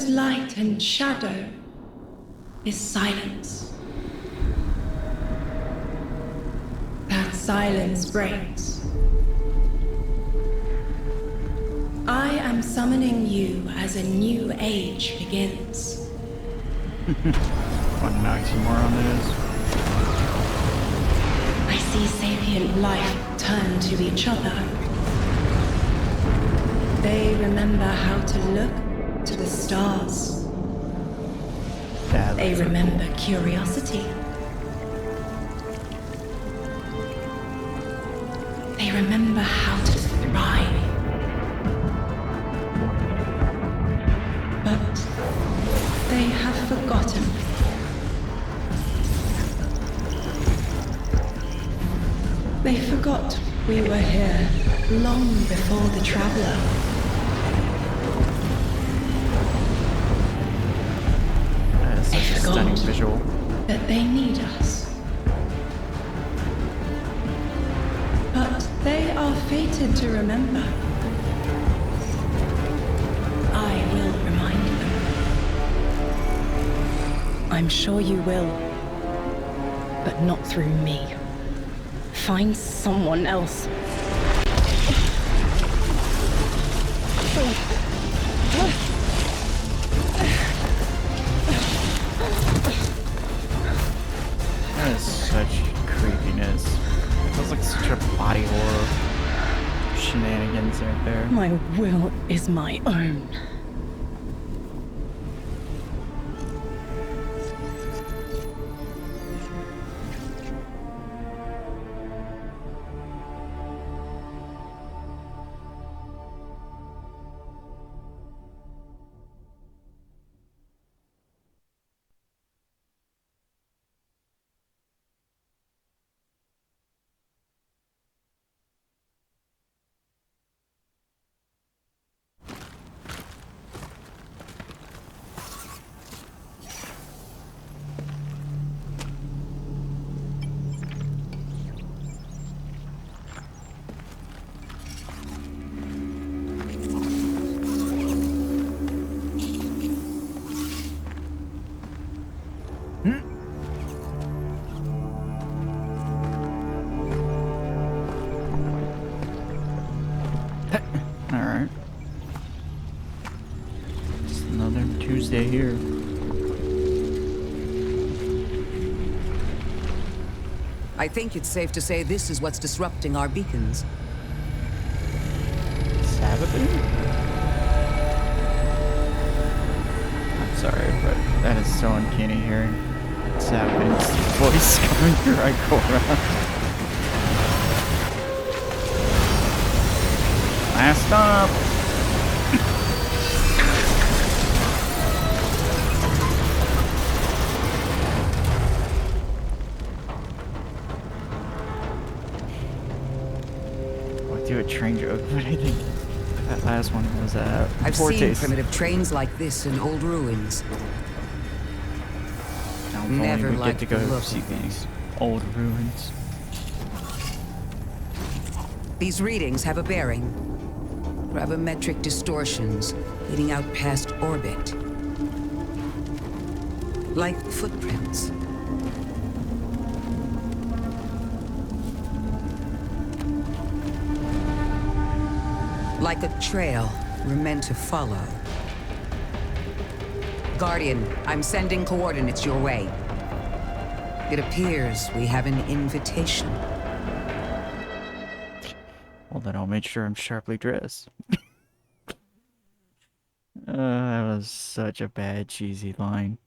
is light and shadow is silence. That silence breaks. I am summoning you as a new age begins. Want an oxymoron this? I see sapient life turn to each other. They remember how to look to the stars. They remember curiosity. They remember how to thrive. But they have forgotten. They forgot we were here long before the Traveler. That is such a stunning visual. That they need us. But they are fated to remember. I will remind them. I'm sure you will. But not through me. Find someone else. That is such creepiness. That was like such a body horror shenanigans right there. My will is my own. Alright. Just another Tuesday here. I think it's safe to say this is what's disrupting our beacons. Sabathing? I'm sorry, but that is so uncanny hearing Sabathing's voice coming through Ikora. Last stop! I'll do a train joke, but I think that last one was I've Fortes. seen primitive trains like this in old ruins. Now, if Never only we get liked to go the look see of them. these old ruins. These readings have a bearing. Gravimetric distortions leading out past orbit. Like footprints. Like a trail we're meant to follow. Guardian, I'm sending coordinates your way. It appears we have an invitation. Well, then I'll make sure I'm sharply dressed. That was such a bad, cheesy line.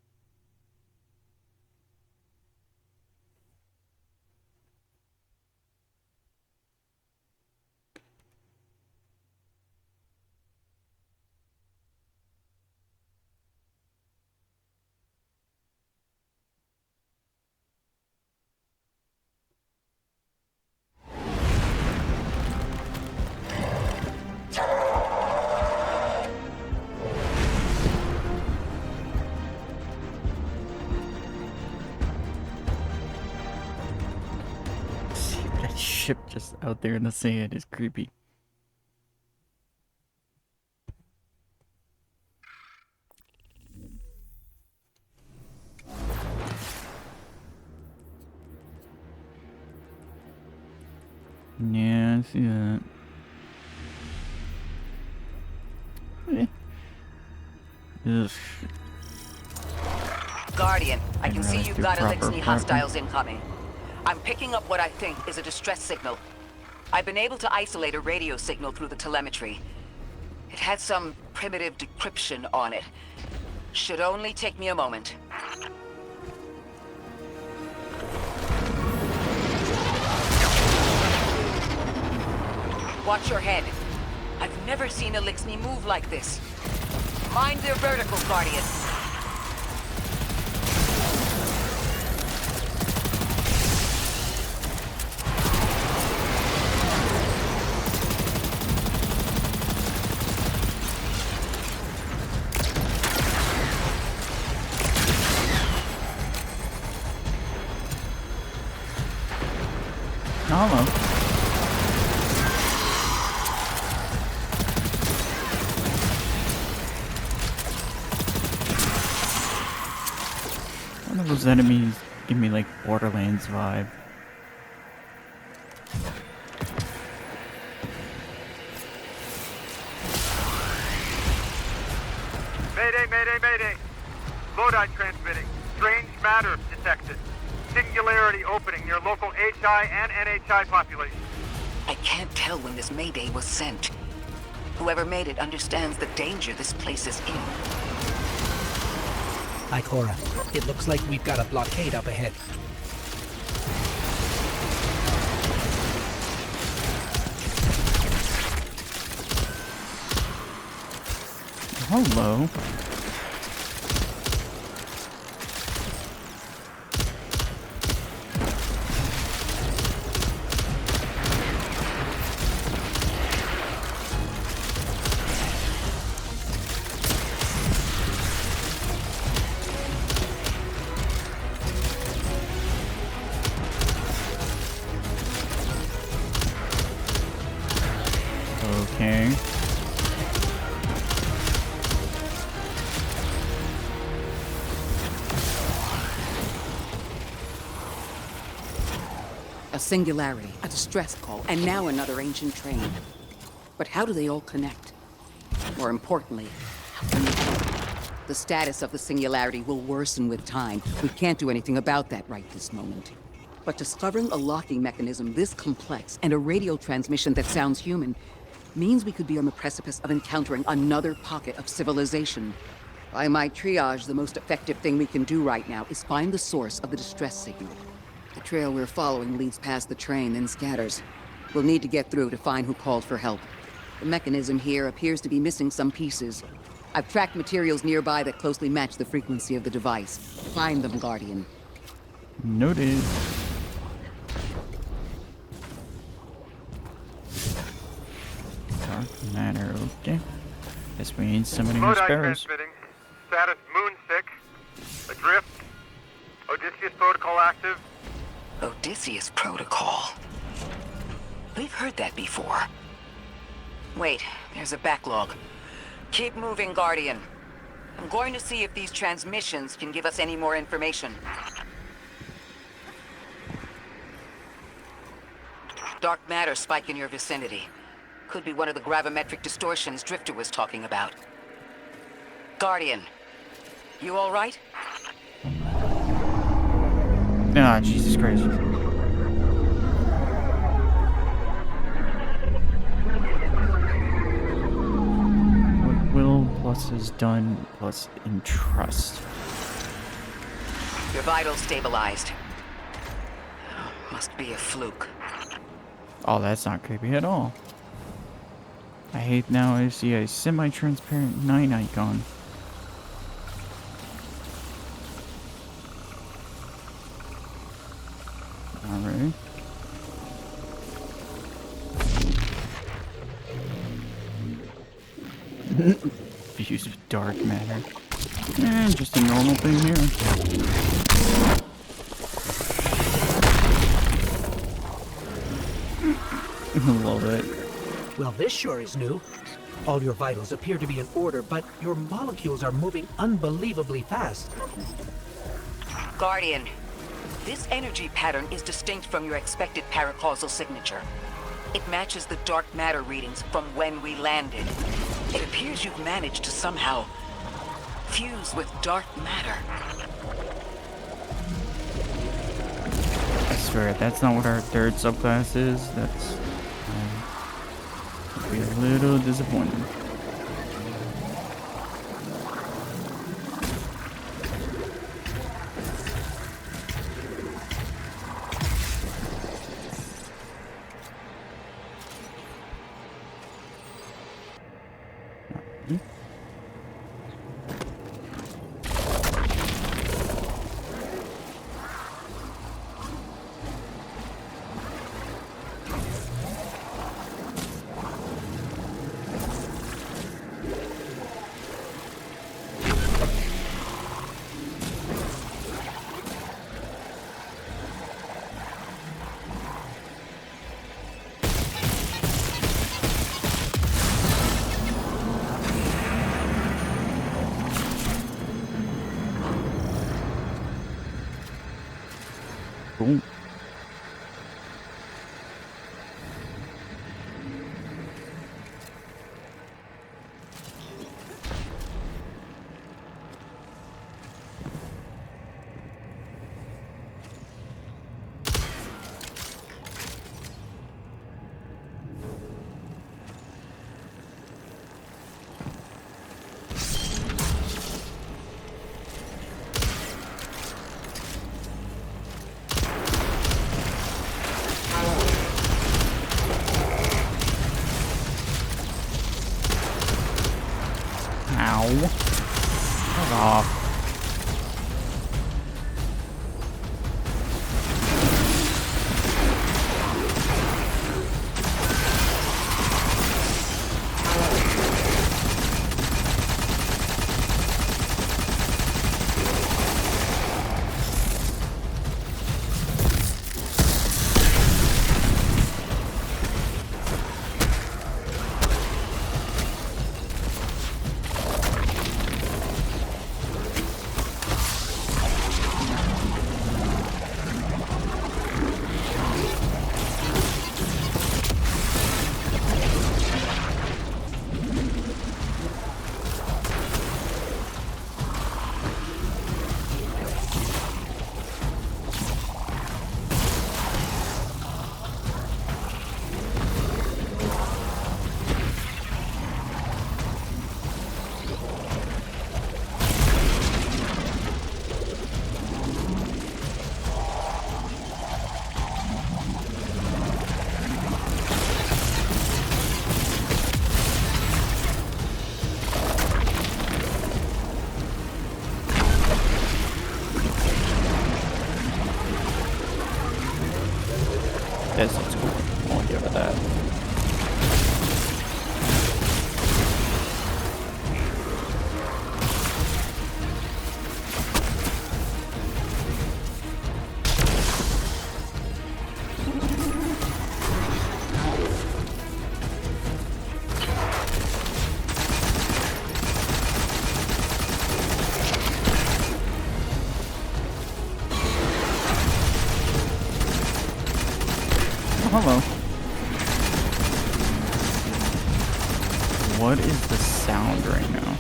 See that ship just out there in the sand is creepy. I see that. Ugh. Guardian, I can Didn't see realize you've do got proper Elixni prep. hostiles incoming. I'm picking up what I think is a distress signal. I've been able to isolate a radio signal through the telemetry. It had some primitive decryption on it. Should only take me a moment. Watch your head. I've never seen Elixni move like this. Mind their vertical, Guardian. Hello. One of those enemies give me like Borderlands vibe. Mayday, mayday, mayday. Lodi transmitting. Strange matter detected. Singularity opening near local HI and NHI population. I can't tell when this Mayday was sent. Whoever made it understands the danger this place is in. Ikora, it looks like we've got a blockade up ahead. Hello. Okay. A singularity, a distress call, and now another ancient train. But how do they all connect? More importantly, how can they help? The status of the singularity will worsen with time. We can't do anything about that right this moment. But discovering a locking mechanism this complex and a radio transmission that sounds human means we could be on the precipice of encountering another pocket of civilization. By my triage, the most effective thing we can do right now is find the source of the distress signal. The trail we're following leads past the train, then scatters. We'll need to get through to find who called for help. The mechanism here appears to be missing some pieces. I've tracked materials nearby that closely match the frequency of the device. Find them, Guardian. Noted. Dark matter, okay. Guess we need somebody more Lodi sparrows. transmitting. Status moonsick. Adrift. Odysseus protocol active. Odysseus Protocol. We've heard that before. Wait, there's a backlog. Keep moving, Guardian. I'm going to see if these transmissions can give us any more information. Dark matter spike in your vicinity. Could be one of the gravimetric distortions Drifter was talking about. Guardian, you all right? Ah, Jesus Christ. What will plus is done plus entrust. Your vitals stabilized. Must be a fluke. Oh, that's not creepy at all. I hate now I see a semi-transparent 9 icon. Alright. Use of dark matter. Just a normal thing here. Love it. Well, this sure is new. All your vitals appear to be in order, but your molecules are moving unbelievably fast. Guardian, this energy pattern is distinct from your expected paracausal signature. It matches the dark matter readings from when we landed. It appears you've managed to somehow fuse with dark matter. I swear, that's not what our third subclass is. That's would be a little disappointing. Cool. Ow. Fuck off. This looks cool. I'll give it that. Hello. What is the sound right now?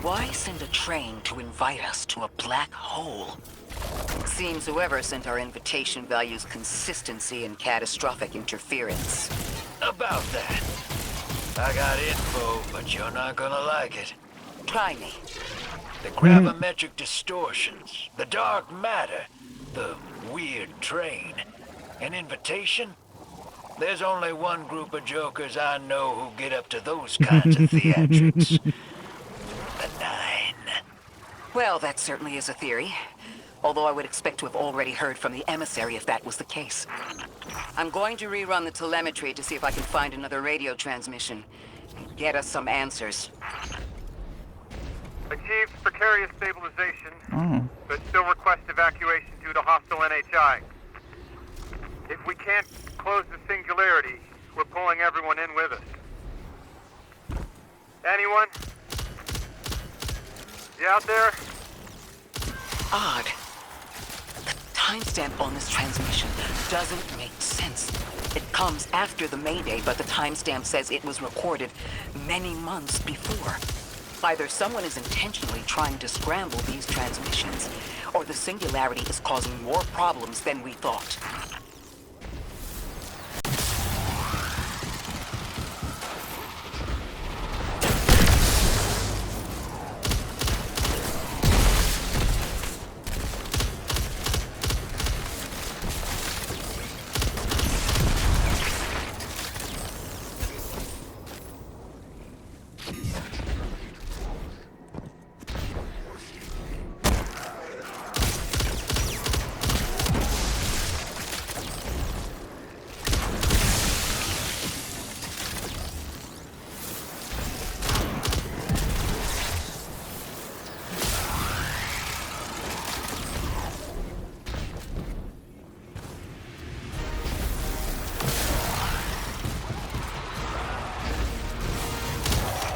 Why send a train to invite us to a black hole? Seems whoever sent our invitation values consistency and catastrophic interference. About that. I got info, but you're not gonna like it. Try me. The gravimetric distortions, the dark matter, the weird train. An invitation? There's only one group of jokers I know who get up to those kinds of theatrics. The Nine. Well, that certainly is a theory. Although I would expect to have already heard from the emissary if that was the case. I'm going to rerun the telemetry to see if I can find another radio transmission. Get us some answers. Achieved precarious stabilization, Oh. but still request evacuation due to hostile NHI. If we can't close the singularity, we're pulling everyone in with us. Anyone? You out there? Odd. The timestamp on this transmission doesn't make sense. It comes after the Mayday, but the timestamp says it was recorded many months before. Either someone is intentionally trying to scramble these transmissions, or the singularity is causing more problems than we thought.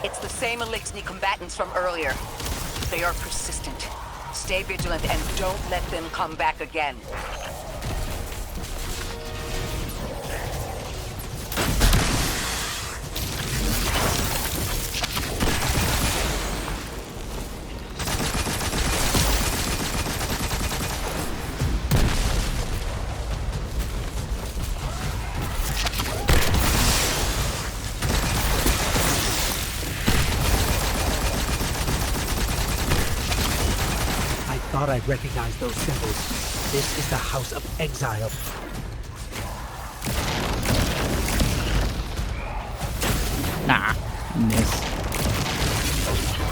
It's the same Elixni combatants from earlier. They are persistent. Stay vigilant and don't let them come back again. I thought I'd recognize those symbols. This is the House of Exile. Nah. Miss. There we go.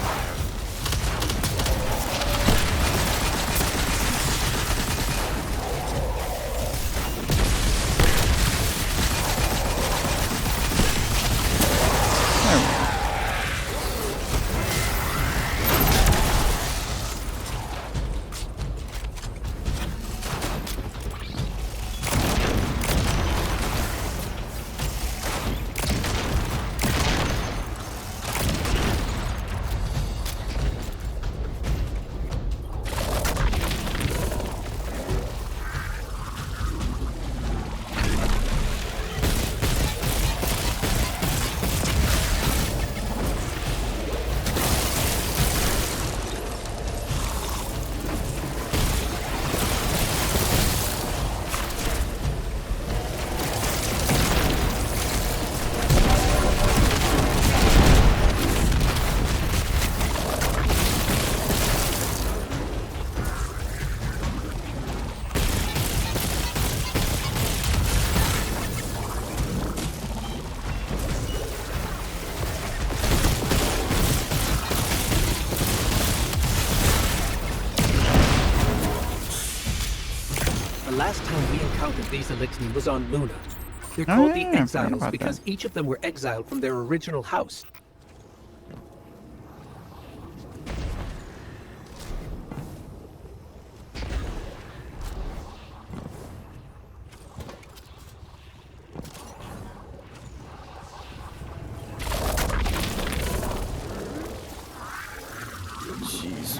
The last time we encountered these Elixni was on Luna. They're Oh, called yeah, the I forgot Exiles about because that. each of them were exiled from their original house. Jeez.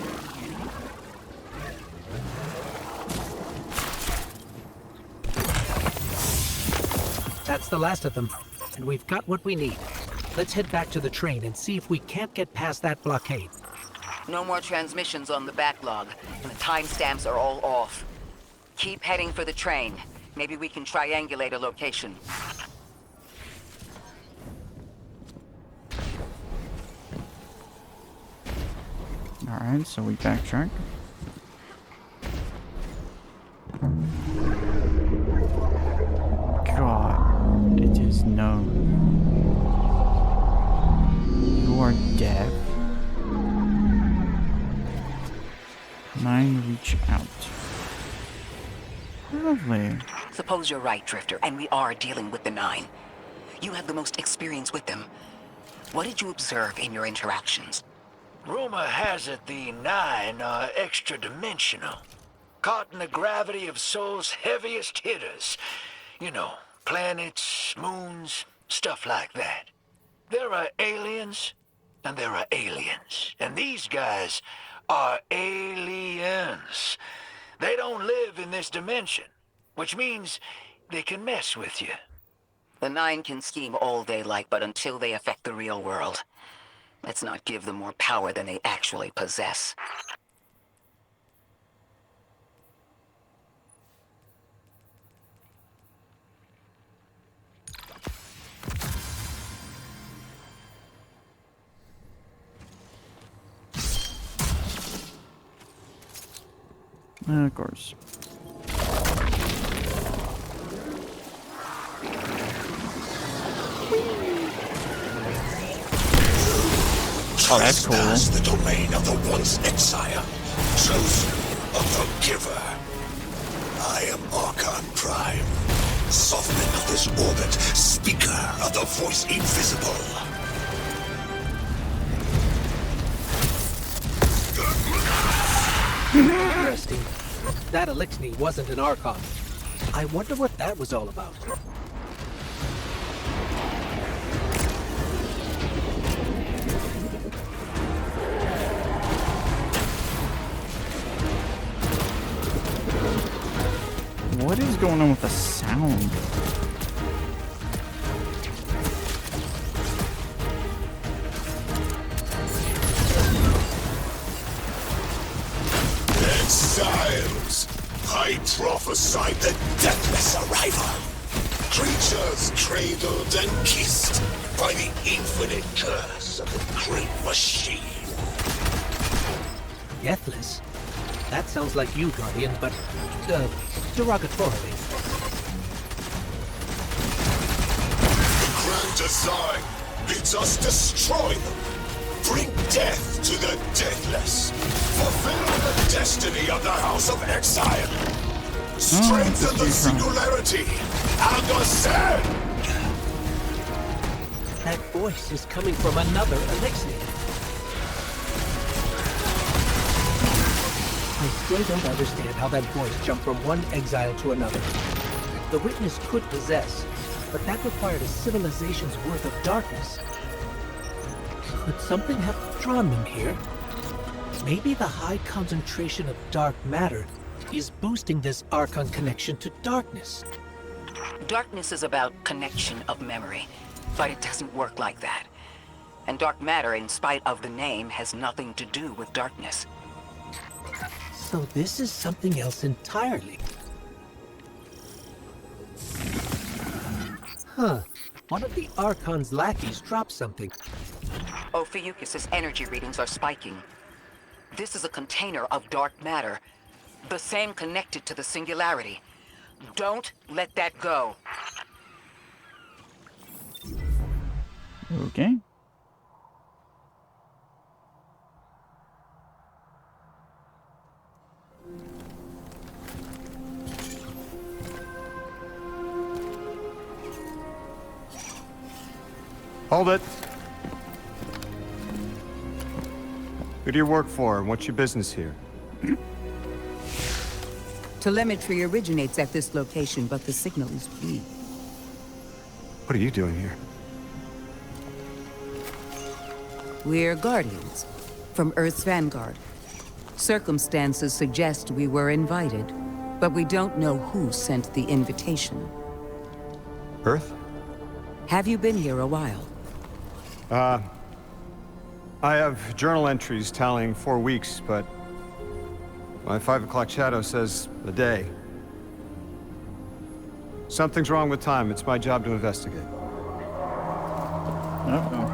That's the last of them, and we've got what we need. Let's head back to the train and see if we can't get past that blockade. No more transmissions on the backlog, and the timestamps are all off. Keep heading for the train. Maybe we can triangulate a location. Alright, so we backtrack. God, it is known. You are deaf. Mine reach out. Lovely. Suppose you're right, Drifter, and we are dealing with the Nine. You have the most experience with them. What did you observe in your interactions? Rumor has it the Nine are extra-dimensional, caught in the gravity of Sol's heaviest hitters. You know, planets, moons, stuff like that. There are aliens, and there are aliens. And these guys are aliens. They don't live in this dimension, which means they can mess with you. The Nine can scheme all they like, but until they affect the real world, let's not give them more power than they actually possess. Of course. Oh, that's cool. Trespass the domain of the once exile, chosen of the giver. I am Archon Prime, sovereign of this orbit, speaker of the voice invisible. Interesting. That Elixni wasn't an Archon. I wonder what that was all about. What is going on with the sound? Exiles! I prophesied the deathless arrival. Creatures cradled and kissed by the infinite curse of the great machine. Deathless? That sounds like you, Guardian, but, derogatorily. The grand design bids us destroy them. Bring death to the deathless. Fulfill the destiny of the House of Exile. Strengthen the singularity and ascend. That voice is coming from another Elixni. I still don't understand how that voice jumped from one exile to another. The Witness could possess, but that required a civilization's worth of darkness. Could something have drawn them here? Maybe the high concentration of dark matter is boosting this Archon connection to darkness. Darkness is about connection of memory, but it doesn't work like that. And dark matter, in spite of the name, has nothing to do with darkness. So this is something else entirely. Huh. One of the Archon's lackeys dropped something. Ophiuchus's energy readings are spiking. This is a container of dark matter, the same connected to the Singularity. Don't let that go. Okay. Hold it. Who do you work for, and what's your business here? Telemetry originates at this location, but the signal is weak. What are you doing here? We're Guardians, from Earth's vanguard. Circumstances suggest we were invited, but we don't know who sent the invitation. Earth? Have you been here a while? I have journal entries tallying 4 weeks, but my 5 o'clock shadow says a day. Something's wrong with time. It's my job to investigate. Uh-oh.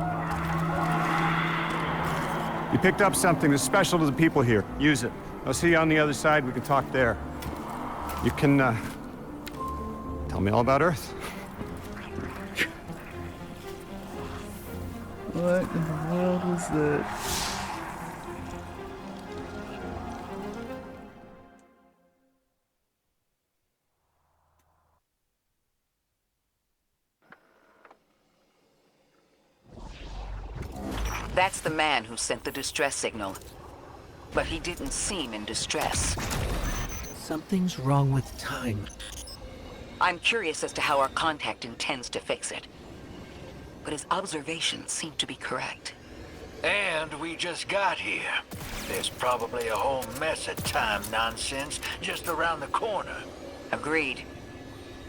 You picked up something that's special to the people here. Use it. I'll see you on the other side. We can talk there. You can, tell me all about Earth. What in the world was that? That's the man who sent the distress signal. But he didn't seem in distress. Something's wrong with time. I'm curious as to how our contact intends to fix it. But his observations seem to be correct. And we just got here. There's probably a whole mess of time nonsense just around the corner. Agreed.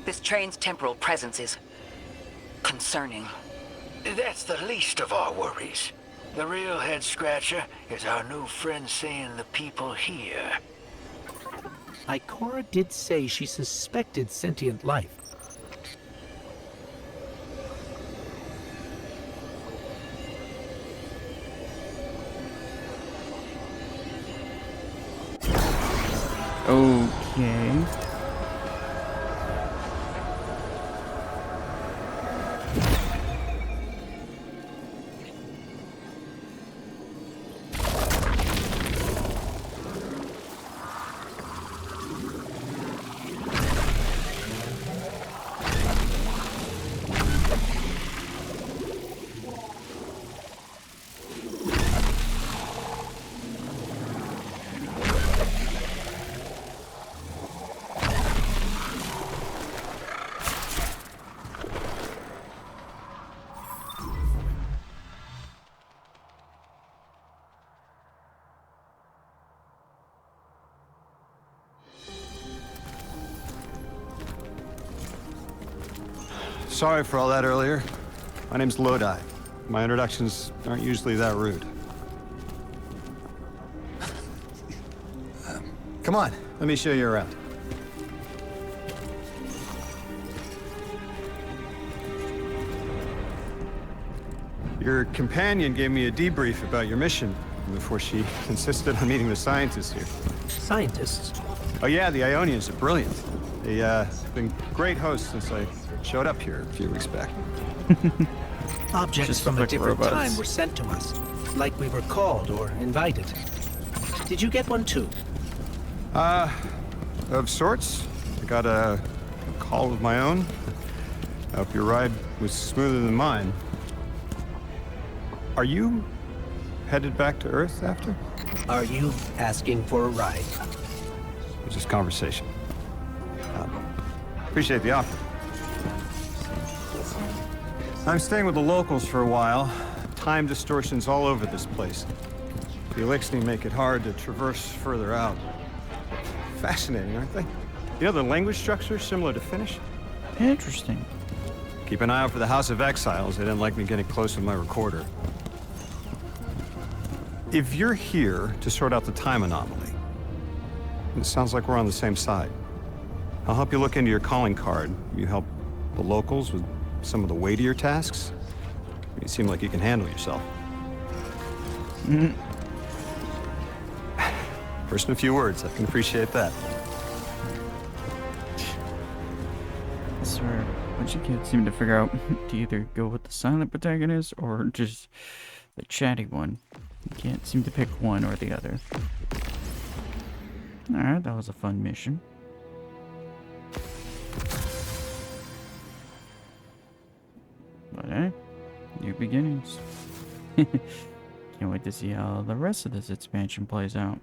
This train's temporal presence is concerning. That's the least of our worries. The real head-scratcher is our new friend seeing the people here. Ikora did say she suspected sentient life. Okay. Sorry for all that earlier. My name's Lodi. My introductions aren't usually that rude. Come on, let me show you around. Your companion gave me a debrief about your mission before she insisted on meeting the scientists here. Scientists? Oh yeah, the Ionians are brilliant. They've been great hosts since I showed up here a few weeks back. Objects Just from a like different robots. time were sent to us, like we were called or invited. Did you get one too? Of sorts. I got a call of my own. I hope your ride was smoother than mine. Are you headed back to Earth after? Are you asking for a ride? It's just conversation. Appreciate the offer. I'm staying with the locals for a while. Time distortions all over this place. The Elixni make it hard to traverse further out. Fascinating, aren't they? You know, the language structure is similar to Finnish. Interesting. Keep an eye out for the House of Exiles. They didn't like me getting close with my recorder. If you're here to sort out the time anomaly, it sounds like we're on the same side. I'll help you look into your calling card. You help the locals with some of the weightier tasks. You seem like you can handle yourself. First in a few words, I can appreciate that. I swear, a bunch of kids seem to figure out to either go with the silent protagonist or just the chatty one. You can't seem to pick one or the other. Alright, that was a fun mission. But hey, new beginnings. Can't wait to see how the rest of this expansion plays out.